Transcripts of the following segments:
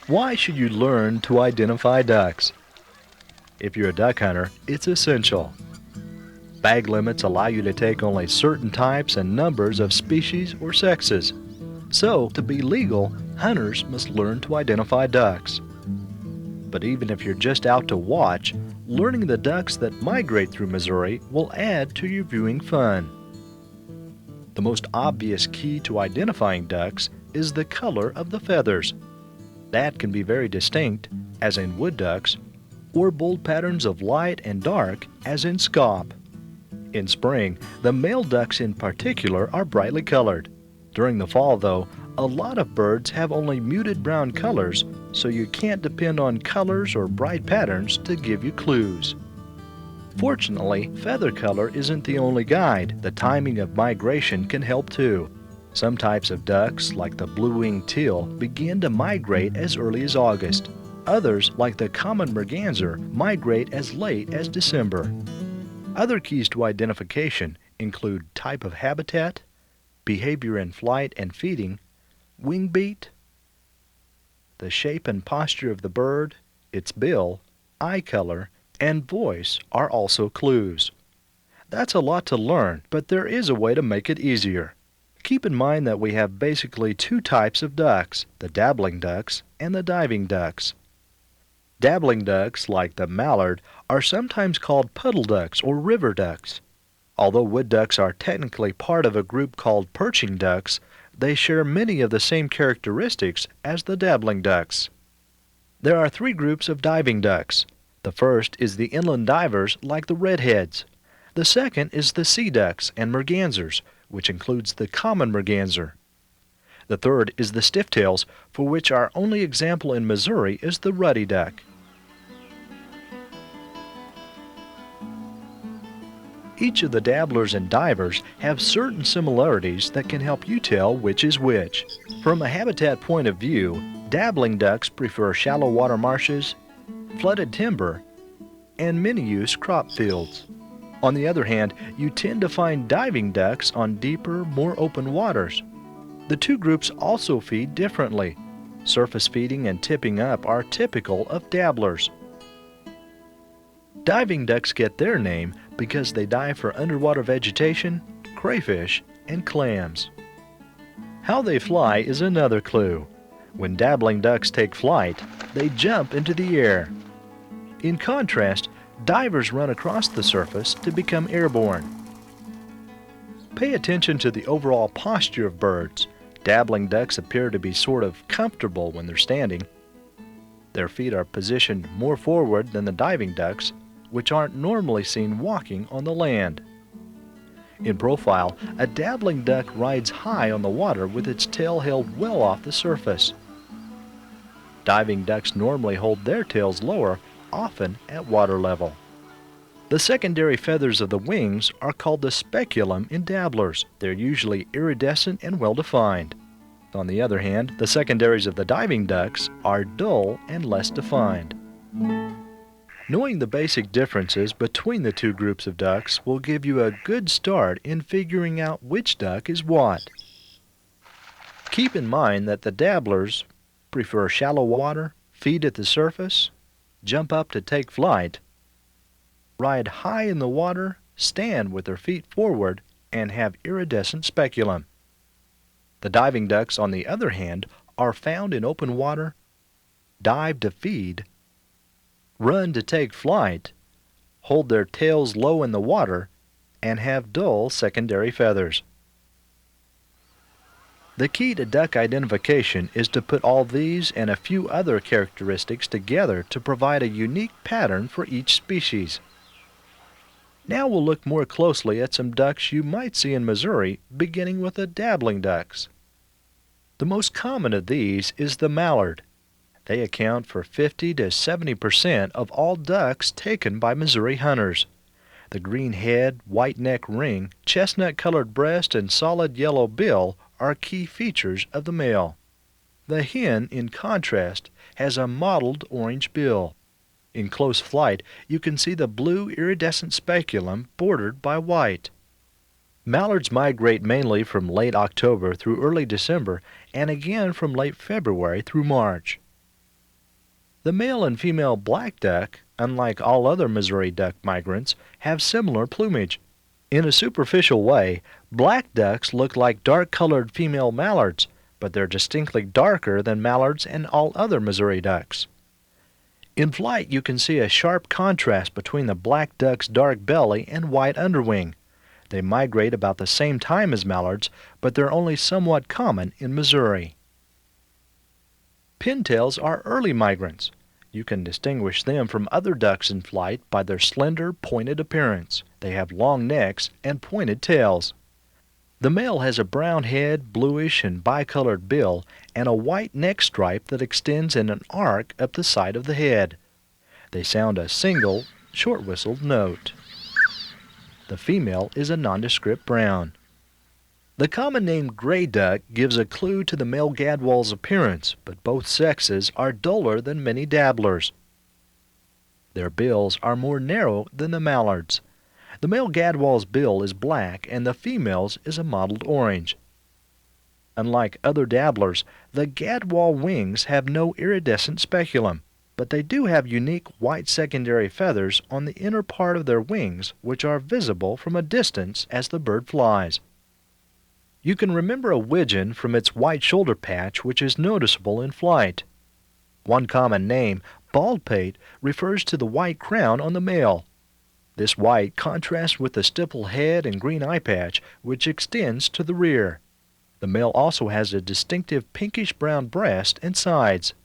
Why should you learn to identify ducks? If you're a duck hunter, it's essential. Bag limits allow you to take only certain types and numbers of species or sexes. So, to be legal, hunters must learn to identify ducks. But even if you're just out to watch, learning the ducks that migrate through Missouri will add to your viewing fun. The most obvious key to identifying ducks is the color of the feathers. That can be very distinct, as in wood ducks, or bold patterns of light and dark, as in scaup. In spring, the male ducks in particular are brightly colored. During the fall, though, a lot of birds have only muted brown colors, so you can't depend on colors or bright patterns to give you clues. Fortunately, feather color isn't the only guide. The timing of migration can help too. Some types of ducks, like the blue-winged teal, begin to migrate as early as August. Others, like the common merganser, migrate as late as December. Other keys to identification include type of habitat, behavior in flight and feeding, wing beat, the shape and posture of the bird, its bill, eye color, and voice are also clues. That's a lot to learn, but there is a way to make it easier. Keep in mind that we have basically two types of ducks, the dabbling ducks and the diving ducks. Dabbling ducks, like the mallard, are sometimes called puddle ducks or river ducks. Although wood ducks are technically part of a group called perching ducks, they share many of the same characteristics as the dabbling ducks. There are three groups of diving ducks. The first is the inland divers, like the redheads. The second is the sea ducks and mergansers, which includes the common merganser. The third is the stifftails, for which our only example in Missouri is the ruddy duck. Each of the dabblers and divers have certain similarities that can help you tell which is which. From a habitat point of view, dabbling ducks prefer shallow water marshes, flooded timber, and many-use crop fields. On the other hand, you tend to find diving ducks on deeper, more open waters. The two groups also feed differently. Surface feeding and tipping up are typical of dabblers. Diving ducks get their name because they dive for underwater vegetation, crayfish, and clams. How they fly is another clue. When dabbling ducks take flight, they jump into the air. In contrast, divers run across the surface to become airborne. Pay attention to the overall posture of birds. Dabbling ducks appear to be sort of comfortable when they're standing. Their feet are positioned more forward than the diving ducks, which aren't normally seen walking on the land. In profile, a dabbling duck rides high on the water with its tail held well off the surface. Diving ducks normally hold their tails lower, often at water level. The secondary feathers of the wings are called the speculum in dabblers. They're usually iridescent and well-defined. On the other hand, the secondaries of the diving ducks are dull and less defined. Knowing the basic differences between the two groups of ducks will give you a good start in figuring out which duck is what. Keep in mind that the dabblers prefer shallow water, feed at the surface, jump up to take flight, ride high in the water, stand with their feet forward, and have iridescent speculum. The diving ducks, on the other hand, are found in open water, dive to feed, run to take flight, hold their tails low in the water, and have dull secondary feathers. The key to duck identification is to put all these and a few other characteristics together to provide a unique pattern for each species. Now we'll look more closely at some ducks you might see in Missouri, beginning with the dabbling ducks. The most common of these is the mallard. They account for 50 to 70% of all ducks taken by Missouri hunters. The green head, white neck ring, chestnut-colored breast, and solid yellow bill are key features of the male. The hen, in contrast, has a mottled orange bill. In close flight, you can see the blue iridescent speculum bordered by white. Mallards migrate mainly from late October through early December and again from late February through March. The male and female black duck, unlike all other Missouri duck migrants, have similar plumage. In a superficial way, black ducks look like dark-colored female mallards, but they're distinctly darker than mallards and all other Missouri ducks. In flight, you can see a sharp contrast between the black duck's dark belly and white underwing. They migrate about the same time as mallards, but they're only somewhat common in Missouri. Pintails are early migrants. You can distinguish them from other ducks in flight by their slender, pointed appearance. They have long necks and pointed tails. The male has a brown head, bluish and bicolored bill, and a white neck stripe that extends in an arc up the side of the head. They sound a single, short-whistled note. The female is a nondescript brown. The common name gray duck gives a clue to the male gadwall's appearance, but both sexes are duller than many dabblers. Their bills are more narrow than the mallards. The male gadwall's bill is black and the female's is a mottled orange. Unlike other dabblers, the gadwall wings have no iridescent speculum, but they do have unique white secondary feathers on the inner part of their wings which are visible from a distance as the bird flies. You can remember a widgeon from its white shoulder patch which is noticeable in flight. One common name, baldpate, refers to the white crown on the male. This white contrasts with the stipple head and green eye patch which extends to the rear. The male also has a distinctive pinkish-brown breast and sides.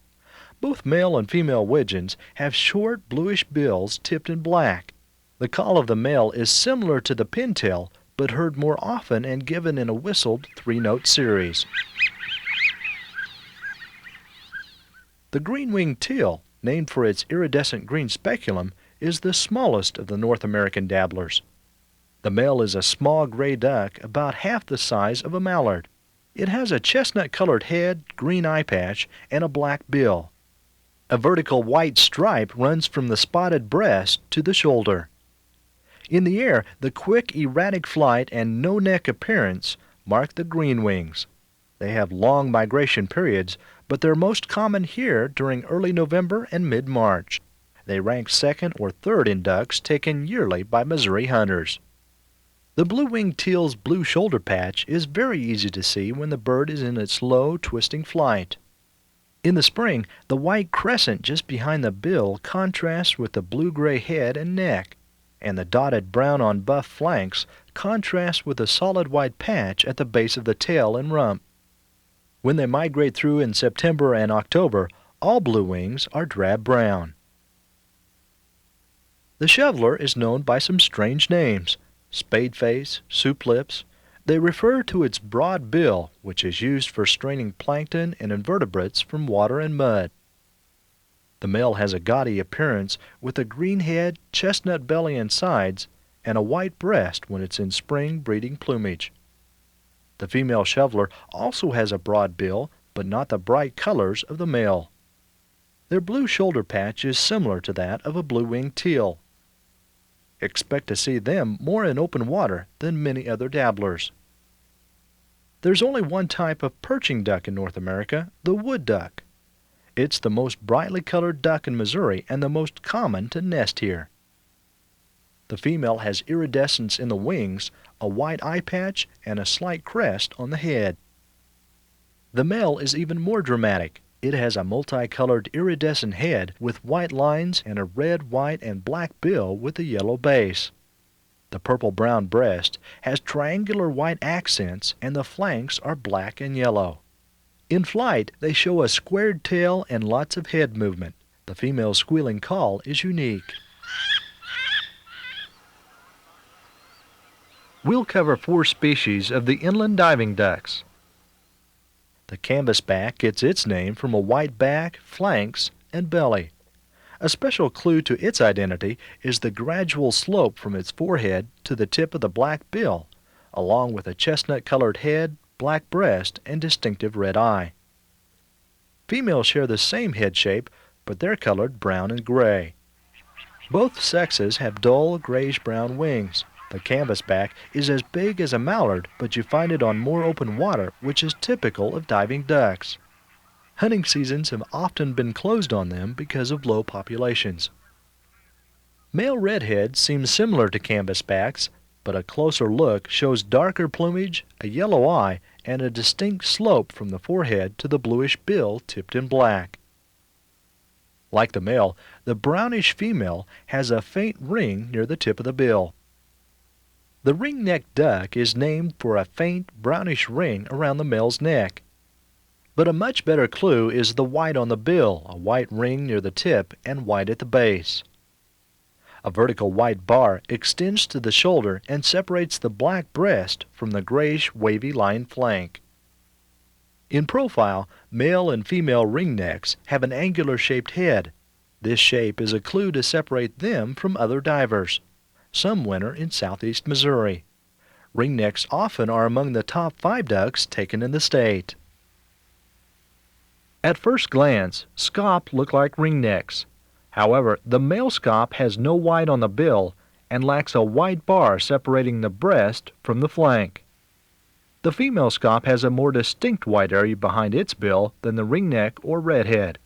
Both male and female widgeons have short bluish bills tipped in black. The call of the male is similar to the pintail, but heard more often and given in a whistled three-note series. The green-winged teal, named for its iridescent green speculum, is the smallest of the North American dabblers. The male is a small gray duck about half the size of a mallard. It has a chestnut-colored head, green eye patch, and a black bill. A vertical white stripe runs from the spotted breast to the shoulder. In the air, the quick, erratic flight and no-neck appearance mark the green wings. They have long migration periods, but they're most common here during early November and mid-March. They rank second or third in ducks taken yearly by Missouri hunters. The blue-winged teal's blue shoulder patch is very easy to see when the bird is in its low, twisting flight. In the spring, the white crescent just behind the bill contrasts with the blue-gray head and neck, and the dotted brown on buff flanks contrasts with the solid white patch at the base of the tail and rump. When they migrate through in September and October, all blue wings are drab-brown. The shoveler is known by some strange names: spadeface, soup lips. They refer to its broad bill, which is used for straining plankton and invertebrates from water and mud. The male has a gaudy appearance with a green head, chestnut belly and sides, and a white breast when it's in spring breeding plumage. The female shoveler also has a broad bill, but not the bright colors of the male. Their blue shoulder patch is similar to that of a blue-winged teal. Expect to see them more in open water than many other dabblers. There's only one type of perching duck in North America, the wood duck. It's the most brightly colored duck in Missouri and the most common to nest here. The female has iridescence in the wings, a white eye patch, and a slight crest on the head. The male is even more dramatic. It has a multicolored iridescent head with white lines and a red, white, and black bill with a yellow base. The purple-brown breast has triangular white accents and the flanks are black and yellow. In flight, they show a squared tail and lots of head movement. The female's squealing call is unique. We'll cover 4 species of the inland diving ducks. The canvasback gets its name from a white back, flanks, and belly. A special clue to its identity is the gradual slope from its forehead to the tip of the black bill, along with a chestnut-colored head, black breast, and distinctive red eye. Females share the same head shape, but they're colored brown and gray. Both sexes have dull grayish-brown wings. The canvasback is as big as a mallard, but you find it on more open water, which is typical of diving ducks. Hunting seasons have often been closed on them because of low populations. Male redheads seem similar to canvasbacks, but a closer look shows darker plumage, a yellow eye, and a distinct slope from the forehead to the bluish bill tipped in black. Like the male, the brownish female has a faint ring near the tip of the bill. The ring-necked duck is named for a faint brownish ring around the male's neck. But a much better clue is the white on the bill, a white ring near the tip and white at the base. A vertical white bar extends to the shoulder and separates the black breast from the grayish wavy line flank. In profile, male and female ringnecks have an angular-shaped head. This shape is a clue to separate them from other divers. Some winter in southeast Missouri. Ringnecks often are among the top 5 ducks taken in the state. At first glance, scaup look like ringnecks. However, the male scaup has no white on the bill and lacks a white bar separating the breast from the flank. The female scaup has a more distinct white area behind its bill than the ringneck or redhead.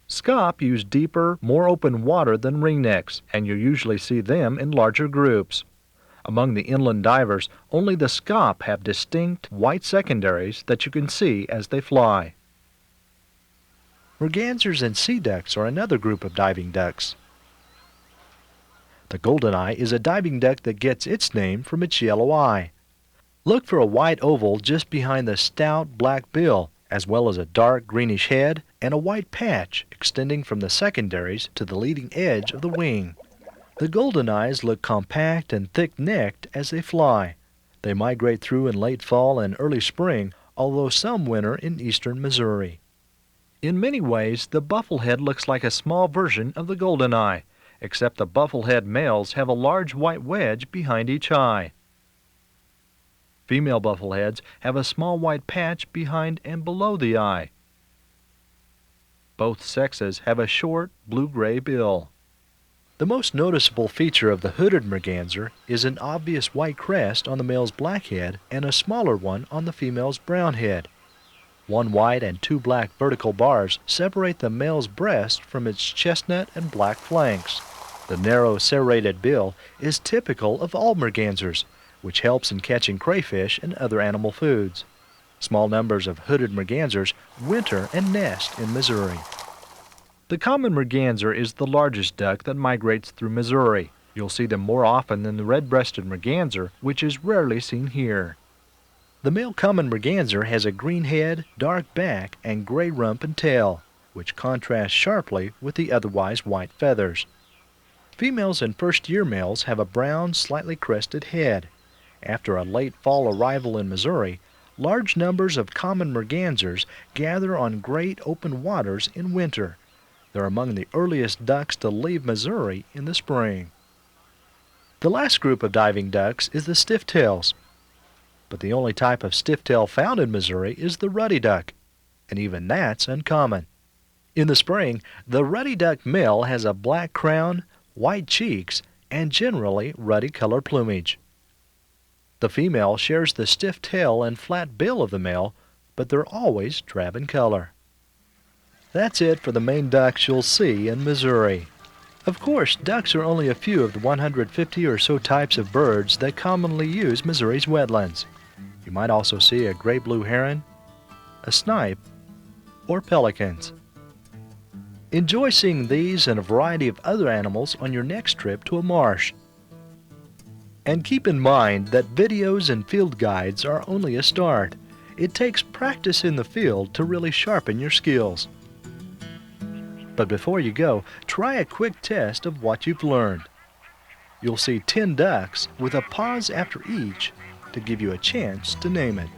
Scaup use deeper, more open water than ringnecks, and you usually see them in larger groups. Among the inland divers, only the scaup have distinct white secondaries that you can see as they fly. Mergansers and sea ducks are another group of diving ducks. The goldeneye is a diving duck that gets its name from its yellow eye. Look for a white oval just behind the stout black bill, as well as a dark greenish head and a white patch extending from the secondaries to the leading edge of the wing. The goldeneyes look compact and thick-necked as they fly. They migrate through in late fall and early spring, although some winter in eastern Missouri. In many ways, the bufflehead looks like a small version of the goldeneye, except the bufflehead males have a large white wedge behind each eye. Female buffleheads have a small white patch behind and below the eye. Both sexes have a short blue-gray bill. The most noticeable feature of the hooded merganser is an obvious white crest on the male's black head and a smaller one on the female's brown head. 1 white and 2 black vertical bars separate the male's breast from its chestnut and black flanks. The narrow serrated bill is typical of all mergansers, which helps in catching crayfish and other animal foods. Small numbers of hooded mergansers winter and nest in Missouri. The common merganser is the largest duck that migrates through Missouri. You'll see them more often than the red-breasted merganser, which is rarely seen here. The male common merganser has a green head, dark back, and gray rump and tail, which contrast sharply with the otherwise white feathers. Females and first-year males have a brown, slightly crested head. After a late fall arrival in Missouri, large numbers of common mergansers gather on great open waters in winter. They're among the earliest ducks to leave Missouri in the spring. The last group of diving ducks is the stiff-tails. But the only type of stiff-tail found in Missouri is the ruddy duck, and even that's uncommon. In the spring, the ruddy duck male has a black crown, white cheeks, and generally ruddy-colored plumage. The female shares the stiff tail and flat bill of the male, but they're always drab in color. That's it for the main ducks you'll see in Missouri. Of course, ducks are only a few of the 150 or so types of birds that commonly use Missouri's wetlands. You might also see a gray-blue heron, a snipe, or pelicans. Enjoy seeing these and a variety of other animals on your next trip to a marsh. And keep in mind that videos and field guides are only a start. It takes practice in the field to really sharpen your skills. But before you go, try a quick test of what you've learned. You'll see 10 ducks with a pause after each to give you a chance to name it.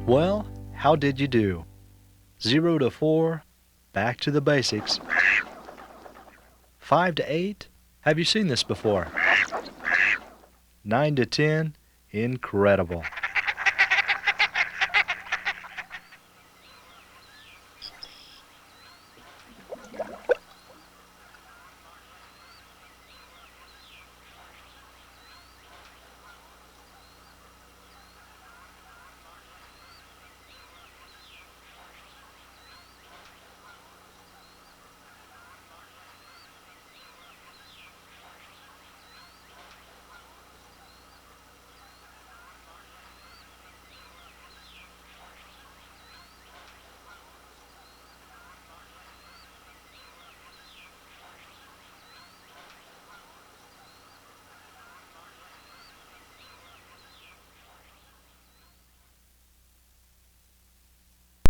Well, how did you do? 0 to 4, back to the basics. 5 to 8, have you seen this before? 9 to 10, incredible.